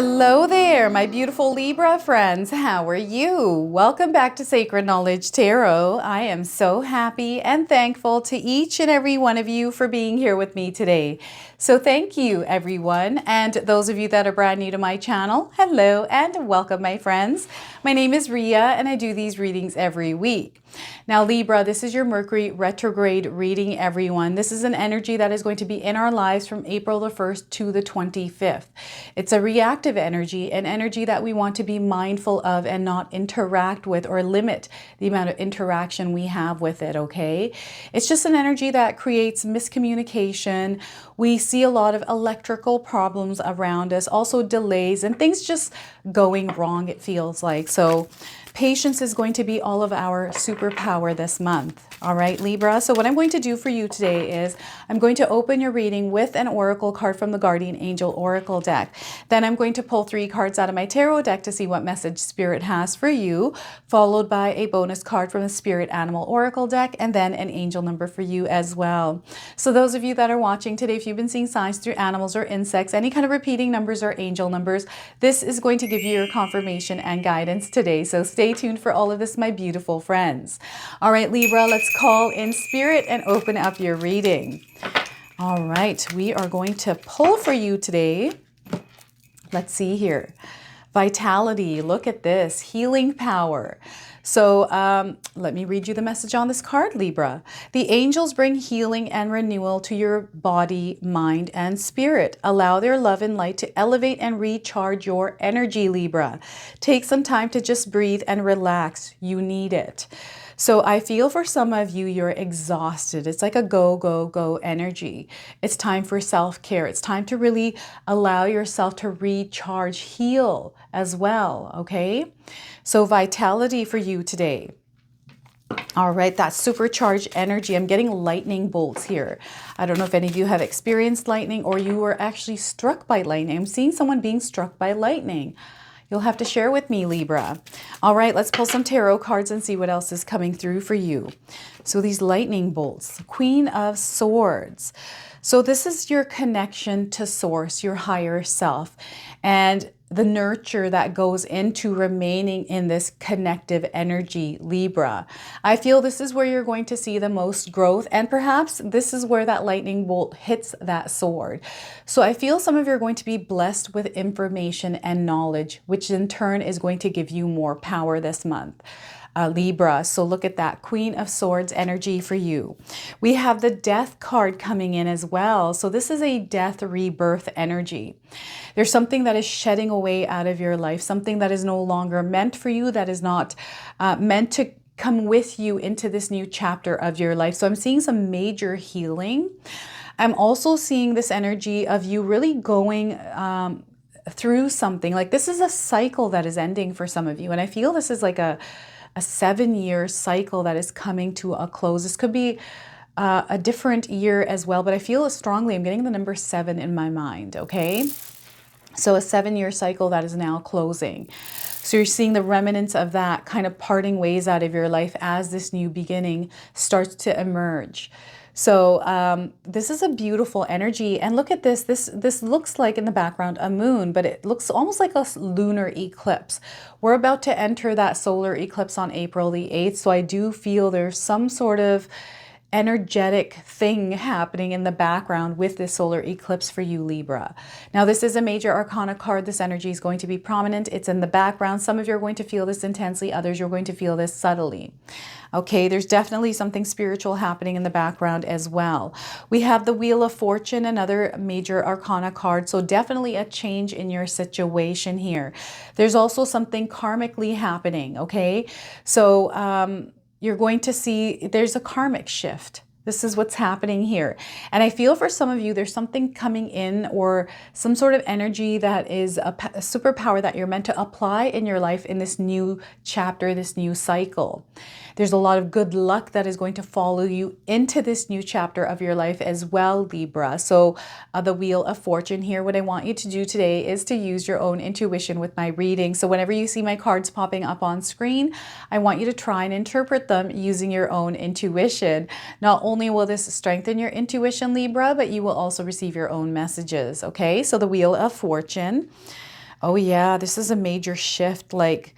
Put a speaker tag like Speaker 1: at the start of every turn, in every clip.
Speaker 1: Hello there, my beautiful Libra friends. How are you? Welcome back to Sacred Knowledge Tarot. I am so happy and thankful to each and every one of you for being here with me today. So thank you, everyone. And those of you that are brand new to my channel, hello and welcome, my friends. My name is Ria and I do these readings every week. Now, Libra, this is your Mercury retrograde reading, everyone. This is an energy that is going to be in our lives from April the 1st to the 25th. It's a reactive energy, an energy that we want to be mindful of and not interact with or limit the amount of interaction we have with it, okay? It's just an energy that creates miscommunication. We see a lot of electrical problems around us, also delays and things just going wrong, it feels like. So patience is going to be all of our superpower this month. All right, Libra. So what I'm going to do for you today is I'm going to open your reading with an oracle card from the Guardian Angel Oracle deck. Then I'm going to pull 3 cards out of my tarot deck to see what message Spirit has for you, followed by a bonus card from the Spirit Animal Oracle deck, and then an angel number for you as well. So those of you that are watching today, if you've been seeing signs through animals or insects, any kind of repeating numbers or angel numbers, this is going to give you your confirmation and guidance today. So stay tuned for all of this, my beautiful friends. All right, Libra, let's call in Spirit and open up your reading. All right, we are going to pull for you today. Let's see here. Vitality, look at this, healing power. So let me read you the message on this card, Libra. The angels bring healing and renewal to your body, mind, and spirit. Allow their love and light to elevate and recharge your energy, Libra. Take some time to just breathe and relax. You need it. So I feel for some of you, you're exhausted. It's like a go, go, go energy. It's time for self-care. It's time to really allow yourself to recharge, heal as well, okay? So vitality for you today. All right, that supercharged energy. I'm getting lightning bolts here. I don't know if any of you have experienced lightning or you were actually struck by lightning. I'm seeing someone being struck by lightning. You'll have to share with me, Libra. All right, let's pull some tarot cards and see what else is coming through for you. So these lightning bolts, Queen of Swords. So this is your connection to Source, your higher self, and the nurture that goes into remaining in this connective energy, Libra. I feel this is where you're going to see the most growth, and perhaps this is where that lightning bolt hits that sword. So I feel some of you are going to be blessed with information and knowledge, which in turn is going to give you more power this month. Libra. So look at that Queen of Swords energy for you. We have the Death card coming in as well. So this is a death rebirth energy. There's something that is shedding away out of your life, something that is no longer meant for you, that is not meant to come with you into this new chapter of your life. So I'm seeing some major healing. I'm also seeing this energy of you really going through something. Like this is a cycle that is ending for some of you. And I feel this is like a 7-year cycle that is coming to a close. This could be a different year as well, but I feel it strongly. I'm getting the number 7 in my mind, okay? So a 7-year cycle that is now closing. So you're seeing the remnants of that kind of parting ways out of your life as this new beginning starts to emerge. So this is a beautiful energy. And look at this. This looks like in the background a moon, but it looks almost like a lunar eclipse. We're about to enter that solar eclipse on April the 8th. So I do feel there's some sort of energetic thing happening in the background with this solar eclipse for you, Libra. Now, this is a major arcana card. This energy is going to be prominent. It's in the background. Some of you are going to feel this intensely. Others, you're going to feel this subtly. Okay, there's definitely something spiritual happening in the background as well. We have the Wheel of Fortune, another major arcana card. So definitely a change in your situation here. There's also something karmically happening, okay? So you're going to see there's a karmic shift. This is what's happening here. And I feel for some of you, there's something coming in or some sort of energy that is a superpower that you're meant to apply in your life in this new chapter, this new cycle. There's a lot of good luck that is going to follow you into this new chapter of your life as well, Libra. So the Wheel of Fortune here, what I want you to do today is to use your own intuition with my reading. So whenever you see my cards popping up on screen, I want you to try and interpret them using your own intuition. Not only will this strengthen your intuition, Libra, but you will also receive your own messages, okay? So the Wheel of Fortune. Oh yeah, this is a major shift. Like,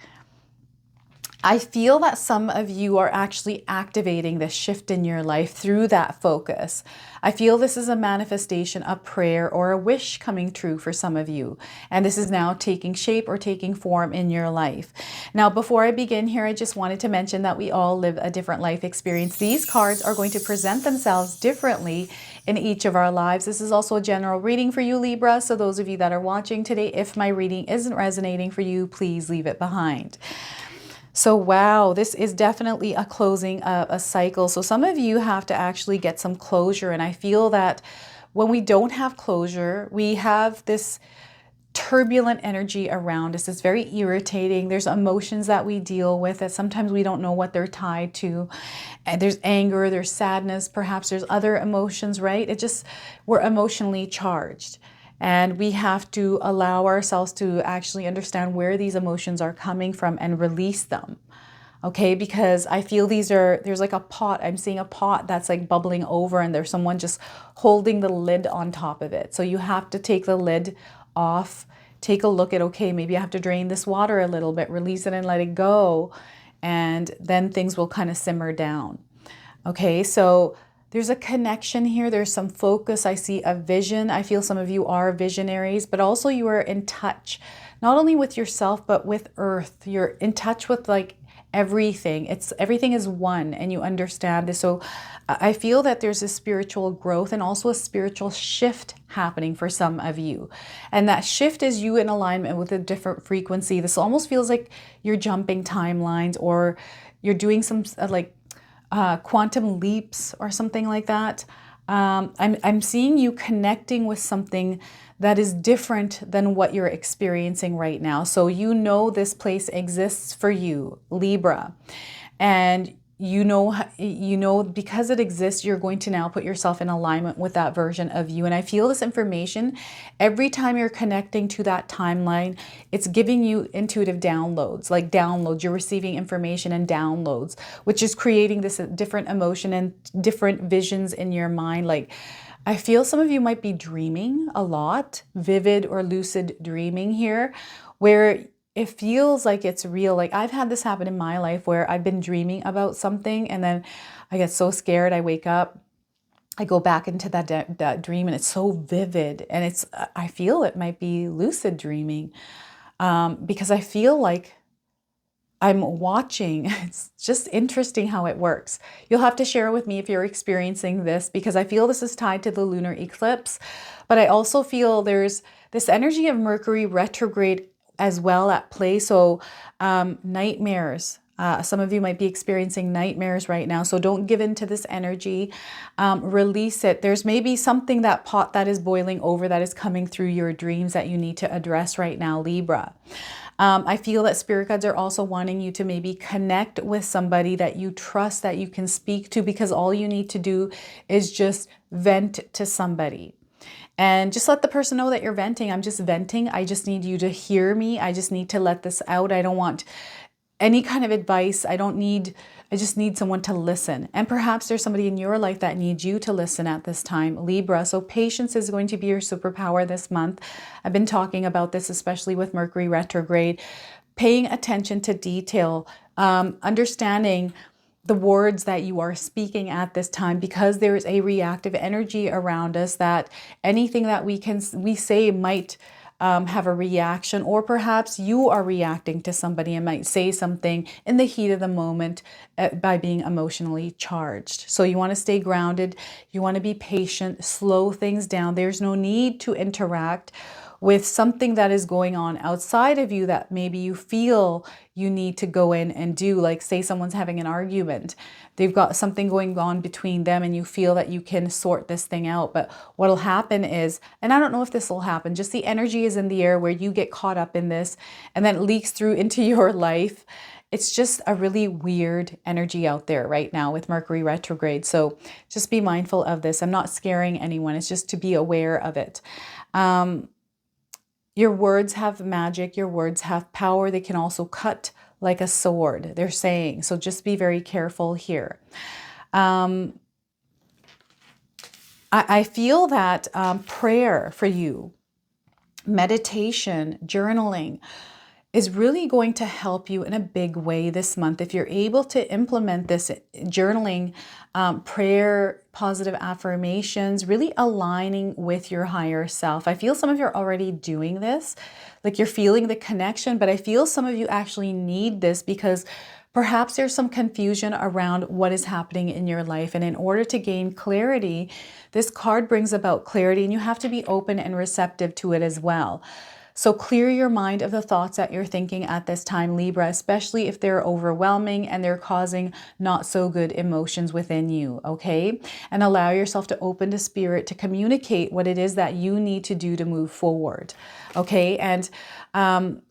Speaker 1: I feel that some of you are actually activating this shift in your life through that focus. I feel this is a manifestation, a prayer, or a wish coming true for some of you. And this is now taking shape or taking form in your life. Now, before I begin here, I just wanted to mention that we all live a different life experience. These cards are going to present themselves differently in each of our lives. This is also a general reading for you, Libra. So those of you that are watching today, if my reading isn't resonating for you, please leave it behind. So wow, this is definitely a closing of a cycle. So some of you have to actually get some closure. And I feel that when we don't have closure, we have this turbulent energy around us. It's very irritating. There's emotions that we deal with that sometimes we don't know what they're tied to. And there's anger, there's sadness, perhaps there's other emotions, right? We're emotionally charged. And we have to allow ourselves to actually understand where these emotions are coming from and release them. Okay, because I feel there's like a pot. I'm seeing a pot that's like bubbling over and there's someone just holding the lid on top of it. So you have to take the lid off, take a look at, okay, maybe I have to drain this water a little bit, release it and let it go. And then things will kind of simmer down. Okay, so there's a connection here. There's some focus. I see a vision. I feel some of you are visionaries, but also you are in touch, not only with yourself, but with Earth. You're in touch with like everything. Everything is one and you understand this. So I feel that there's a spiritual growth and also a spiritual shift happening for some of you. And that shift is you in alignment with a different frequency. This almost feels like you're jumping timelines or you're doing some quantum leaps or something like that. I'm seeing you connecting with something that is different than what you're experiencing right now. So you know this place exists for you, Libra, and you know because it exists, you're going to now put yourself in alignment with that version of you. And I feel this information every time you're connecting to that timeline, it's giving you intuitive downloads, like downloads. You're receiving information and downloads, which is creating this different emotion and different visions in your mind. Like, I feel some of you might be dreaming a lot, vivid or lucid dreaming here, where it feels like it's real. Like, I've had this happen in my life where I've been dreaming about something and then I get so scared. I wake up, I go back into that dream and it's so vivid. And I feel it might be lucid dreaming because I feel like I'm watching. It's just interesting how it works. You'll have to share with me if you're experiencing this because I feel this is tied to the lunar eclipse. But I also feel there's this energy of Mercury retrograde as well at play. So nightmares. Some of you might be experiencing nightmares right now. So don't give in to this energy. Release it. There's maybe something, that pot that is boiling over, that is coming through your dreams that you need to address right now, Libra. I feel that spirit guides are also wanting you to maybe connect with somebody that you trust, that you can speak to, because all you need to do is just vent to somebody. And just let the person know that you're venting. I'm just venting. I just need you to hear me. I just need to let this out. I don't want any kind of advice. I just need someone to listen. And perhaps there's somebody in your life that needs you to listen at this time, Libra. So patience is going to be your superpower this month. I've been talking about this, especially with Mercury retrograde, paying attention to detail, understanding the words that you are speaking at this time, because there is a reactive energy around us that anything that we say might have a reaction, or perhaps you are reacting to somebody and might say something in the heat of the moment by being emotionally charged. So you want to stay grounded. You want to be patient, slow things down. There's no need to interact with something that is going on outside of you that maybe you feel you need to go in and do. Like, say someone's having an argument. They've got something going on between them and you feel that you can sort this thing out. But what'll happen is, and I don't know if this will happen, just the energy is in the air where you get caught up in this and then it leaks through into your life. It's just a really weird energy out there right now with Mercury retrograde. So just be mindful of this. I'm not scaring anyone. It's just to be aware of it. Your words have magic. Your words have power. They can also cut like a sword, they're saying. So just be very careful here. I feel that prayer for you meditation, journaling is really going to help you in a big way this month. If you're able to implement this journaling, prayer, positive affirmations, really aligning with your higher self. I feel some of you are already doing this, like you're feeling the connection, but I feel some of you actually need this because perhaps there's some confusion around what is happening in your life. And in order to gain clarity, this card brings about clarity, and you have to be open and receptive to it as well. So clear your mind of the thoughts that you're thinking at this time, Libra, especially if they're overwhelming and they're causing not so good emotions within you, okay? And allow yourself to open to spirit to communicate what it is that you need to do to move forward, okay? And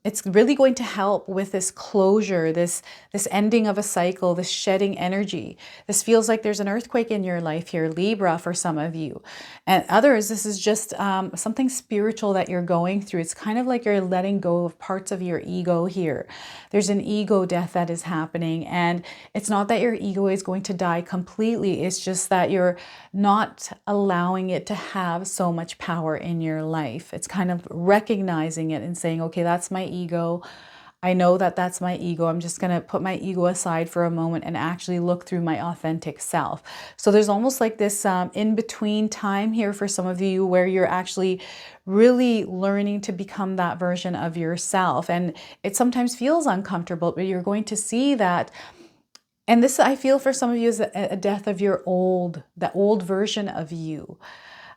Speaker 1: it's really going to help with this closure, this ending of a cycle, this shedding energy. This feels like there's an earthquake in your life here, Libra, for some of you. And others, this is just something spiritual that you're going through. It's kind of like you're letting go of parts of your ego here. There's an ego death that is happening. And it's not that your ego is going to die completely. It's just that you're not allowing it to have so much power in your life. It's kind of recognizing it and saying, okay, that's my ego. I know that that's my ego. I'm just going to put my ego aside for a moment and actually look through my authentic self. So there's almost like this in-between time here for some of you where you're actually really learning to become that version of yourself. And it sometimes feels uncomfortable, but you're going to see that. And this, I feel for some of you, is a death of your that old version of you.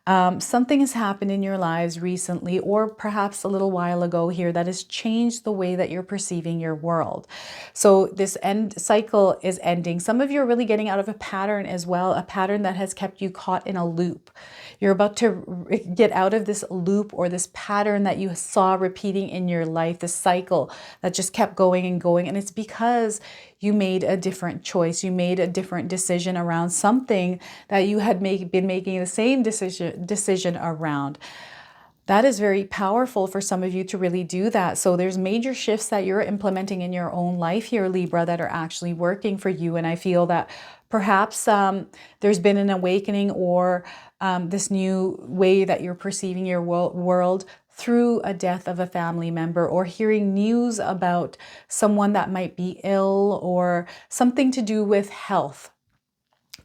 Speaker 1: Something has happened in your lives recently, or perhaps a little while ago here, that has changed the way that you're perceiving your world. So this end cycle is ending. Some of you are really getting out of a pattern as well, a pattern that has kept you caught in a loop. You're about to get out of this loop or this pattern that you saw repeating in your life, this cycle that just kept going and going. And it's because you made a different choice. You made a different decision around something that you had been making the same decision around. That is very powerful for some of you to really do that. So there's major shifts that you're implementing in your own life here, Libra, that are actually working for you. And I feel that perhaps there's been an awakening or this new way that you're perceiving your world through a death of a family member, or hearing news about someone that might be ill, or something to do with health.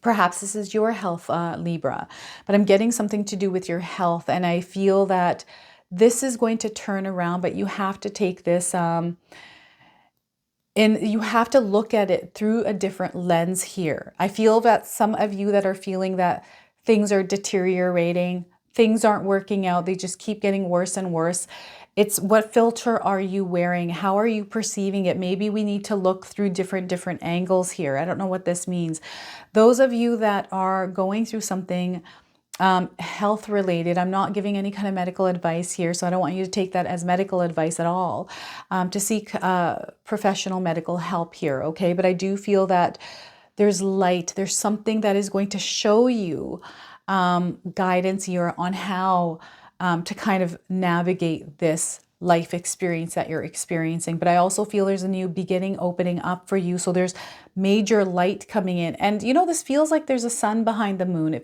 Speaker 1: Perhaps this is your health, Libra, but I'm getting something to do with your health. And I feel that this is going to turn around, but you have to take this and you have to look at it through a different lens here. I feel that some of you that are feeling that things are deteriorating, things aren't working out, they just keep getting worse and worse. It's what filter are you wearing? How are you perceiving it? Maybe we need to look through different angles here. I don't know what this means. Those of you that are going through something health related, I'm not giving any kind of medical advice here, so I don't want you to take that as medical advice at all, to seek professional medical help here, okay? But I do feel that there's light, there's something that is going to show you guidance here on how to kind of navigate this life experience that you're experiencing. But I also feel there's a new beginning opening up for you. So there's major light coming in. And you know, this feels like there's a sun behind the moon.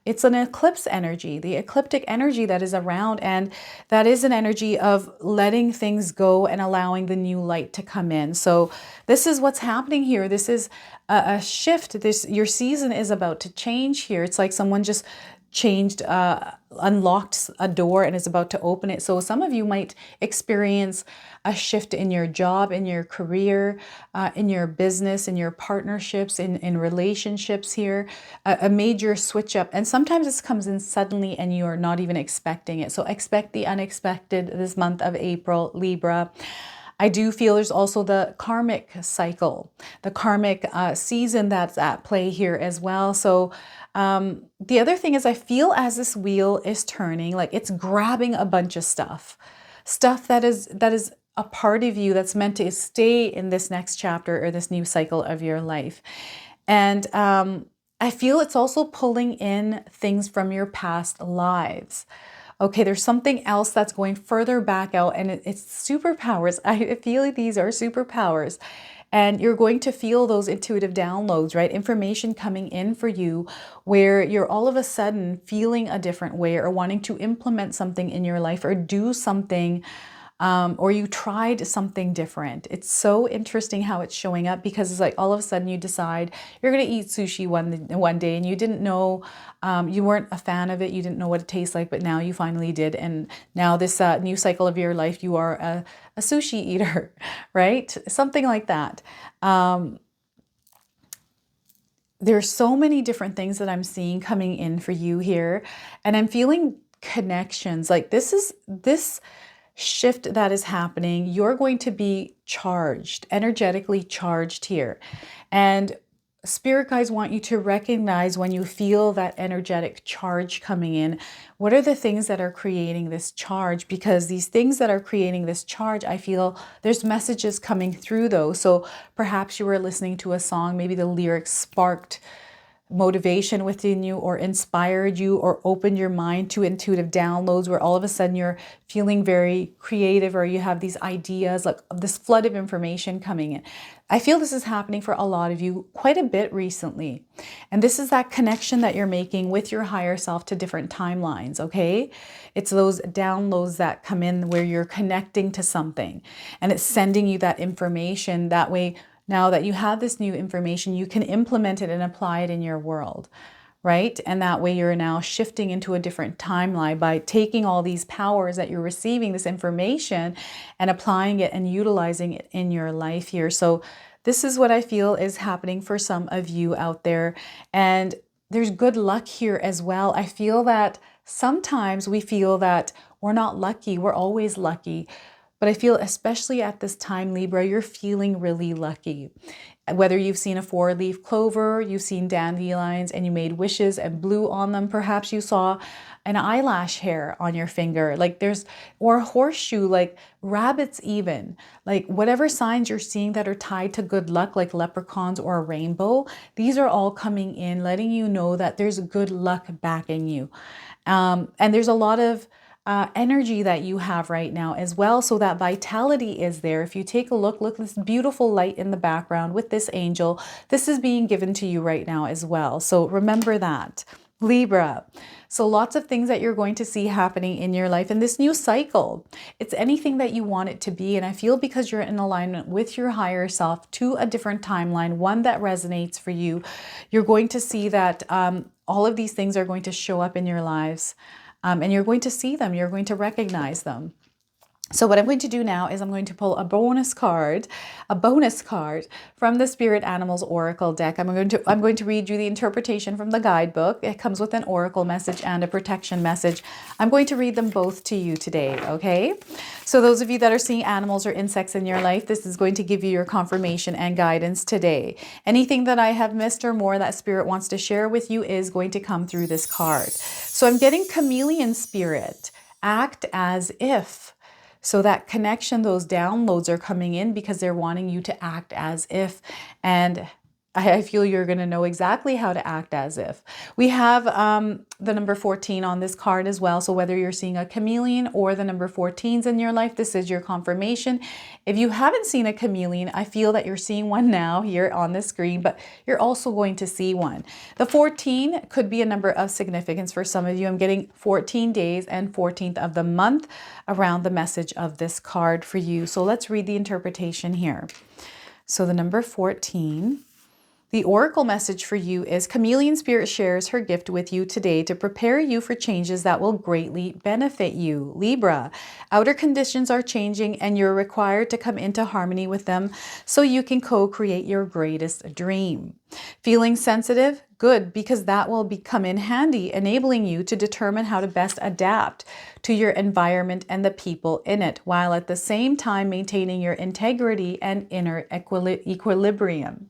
Speaker 1: It's an eclipse energy, the ecliptic energy that is around. And that is an energy of letting things go and allowing the new light to come in. So this is what's happening here. This is a shift. Your season is about to change here. It's like someone just changed, unlocked a door and is about to open it. So some of you might experience a shift in your job, in your career, in your business, in your partnerships, in relationships here, a major switch up. And sometimes this comes in suddenly and you're not even expecting it. So expect the unexpected this month of April, Libra. I do feel there's also the karmic cycle, the karmic season that's at play here as well. So the other thing is I feel as this wheel is turning, like it's grabbing a bunch of stuff that is a part of you that's meant to stay in this next chapter or this new cycle of your life. And I feel it's also pulling in things from your past lives. Okay, there's something else that's going further back out, and it's superpowers. I feel like these are superpowers. And you're going to feel those intuitive downloads, right? Information coming in for you where you're all of a sudden feeling a different way or wanting to implement something in your life or do something, or you tried something different. It's so interesting how it's showing up, because it's like all of a sudden you decide you're going to eat sushi one day, and you didn't know, you weren't a fan of it, you didn't know what it tastes like, but now you finally did. And now this new cycle of your life, you are a sushi eater, right? Something like that. There's so many different things that I'm seeing coming in for you here, and I'm feeling connections. Like this shift that is happening, you're going to be charged, energetically charged here. And spirit guides want you to recognize when you feel that energetic charge coming in, what are the things that are creating this charge? Because these things that are creating this charge, I feel there's messages coming through those. So perhaps you were listening to a song, maybe the lyrics sparked motivation within you or inspired you or opened your mind to intuitive downloads where all of a sudden you're feeling very creative, or you have these ideas, like this flood of information coming in. I feel this is happening for a lot of you quite a bit recently. And this is that connection that you're making with your higher self to different timelines, okay? It's those downloads that come in where you're connecting to something and it's sending you that information. That way, now that you have this new information, you can implement it and apply it in your world, right? And that way you're now shifting into a different timeline by taking all these powers that you're receiving, this information, and applying it and utilizing it in your life here. So this is what I feel is happening for some of you out there. And there's good luck here as well. I feel that sometimes we feel that we're not lucky. We're always lucky. But I feel especially at this time, Libra, you're feeling really lucky. Whether you've seen a 4-leaf clover, you've seen dandelions and you made wishes and blew on them. Perhaps you saw an eyelash hair on your finger, or a horseshoe, like rabbits even. Like whatever signs you're seeing that are tied to good luck, like leprechauns or a rainbow, these are all coming in, letting you know that there's good luck backing you. And there's a lot of energy that you have right now as well. So that vitality is there. If you take a look this beautiful light in the background with this angel, this is being given to you right now as well. So remember that, Libra. So lots of things that you're going to see happening in your life in this new cycle. It's anything that you want it to be. And I feel because you're in alignment with your higher self to a different timeline, one that resonates for you, you're going to see that all of these things are going to show up in your lives. And you're going to see them, you're going to recognize them. So what I'm going to do now is I'm going to pull a bonus card from the Spirit Animals Oracle deck. I'm going to read you the interpretation from the guidebook. It comes with an oracle message and a protection message. I'm going to read them both to you today, okay? So those of you that are seeing animals or insects in your life, this is going to give you your confirmation and guidance today. Anything that I have missed or more that Spirit wants to share with you is going to come through this card. So I'm getting Chameleon Spirit, act as if. So that connection, those downloads are coming in because they're wanting you to act as if. And I feel you're going to know exactly how to act as if. We have the number 14 on this card as well. So whether you're seeing a chameleon or the number 14s in your life, this is your confirmation. If you haven't seen a chameleon, I feel that you're seeing one now here on the screen, but you're also going to see one. The 14 could be a number of significance for some of you. I'm getting 14 days and 14th of the month around the message of this card for you. So let's read the interpretation here. So the number 14. The oracle message for you is Chameleon Spirit shares her gift with you today to prepare you for changes that will greatly benefit you. Libra, outer conditions are changing and you're required to come into harmony with them so you can co-create your greatest dream. Feeling sensitive? Good, because that will come in handy, enabling you to determine how to best adapt to your environment and the people in it, while at the same time maintaining your integrity and inner equilibrium.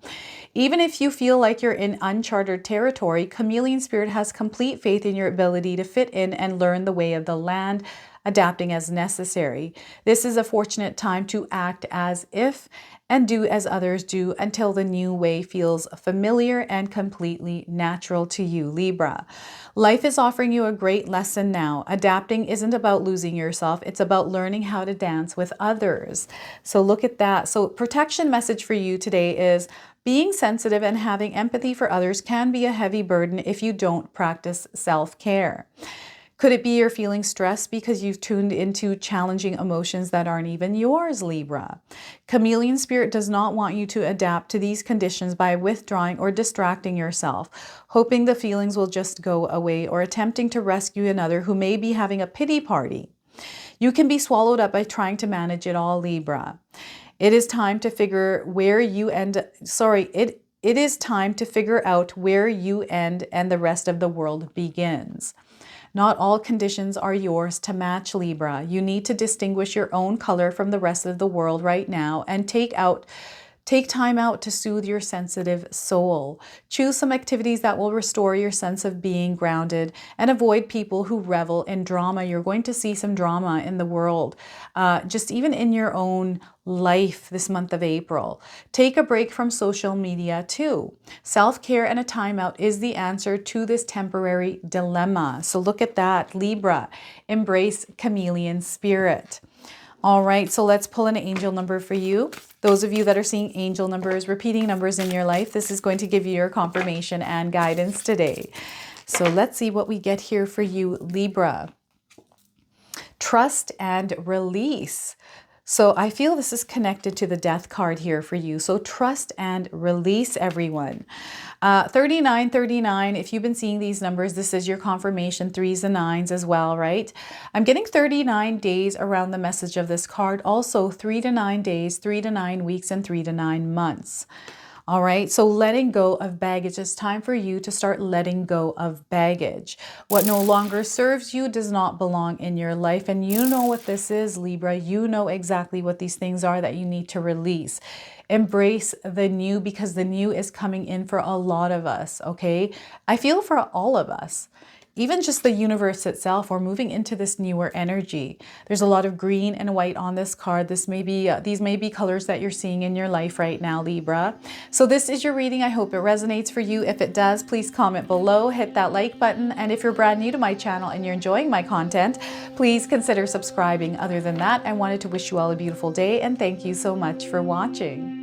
Speaker 1: Even if you feel like you're in uncharted territory, Chameleon Spirit has complete faith in your ability to fit in and learn the way of the land, adapting as necessary. This is a fortunate time to act as if and do as others do until the new way feels familiar and completely natural to you, Libra. Life is offering you a great lesson now. Adapting isn't about losing yourself. It's about learning how to dance with others. So look at that. So protection message for you today is being sensitive and having empathy for others can be a heavy burden if you don't practice self-care. Could it be you're feeling stressed because you've tuned into challenging emotions that aren't even yours, Libra? Chameleon spirit does not want you to adapt to these conditions by withdrawing or distracting yourself, hoping the feelings will just go away, or attempting to rescue another who may be having a pity party. You can be swallowed up by trying to manage it all, Libra. It is time to figure where you end. It is time to figure out where you end and the rest of the world begins. Not all conditions are yours to match, Libra. You need to distinguish your own color from the rest of the world right now and take time out to soothe your sensitive soul. Choose some activities that will restore your sense of being grounded and avoid people who revel in drama. You're going to see some drama in the world, just even in your own life this month of April. Take a break from social media too. Self-care and a timeout is the answer to this temporary dilemma. So look at that, Libra. Embrace chameleon spirit. All right, so let's pull an angel number for you. Those of you that are seeing angel numbers, repeating numbers in your life, this is going to give you your confirmation and guidance today. So let's see what we get here for you, Libra. Trust and release. So I feel this is connected to the death card here for you. So trust and release, everyone. 3939, if you've been seeing these numbers, this is your confirmation, 3s and 9s as well, right? I'm getting 39 days around the message of this card. Also 3 to 9 days, 3 to 9 weeks, and 3 to 9 months. All right, so letting go of baggage. It's time for you to start letting go of baggage. What no longer serves you does not belong in your life. And you know what this is, Libra. You know exactly what these things are that you need to release. Embrace the new, because the new is coming in for a lot of us, okay? I feel for all of us. Even just the universe itself, we're moving into this newer energy. There's a lot of green and white on this card. These may be colors that you're seeing in your life right now, Libra. So this is your reading. I hope it resonates for you. If it does, please comment below, hit that like button. And if you're brand new to my channel and you're enjoying my content, please consider subscribing. Other than that, I wanted to wish you all a beautiful day and thank you so much for watching.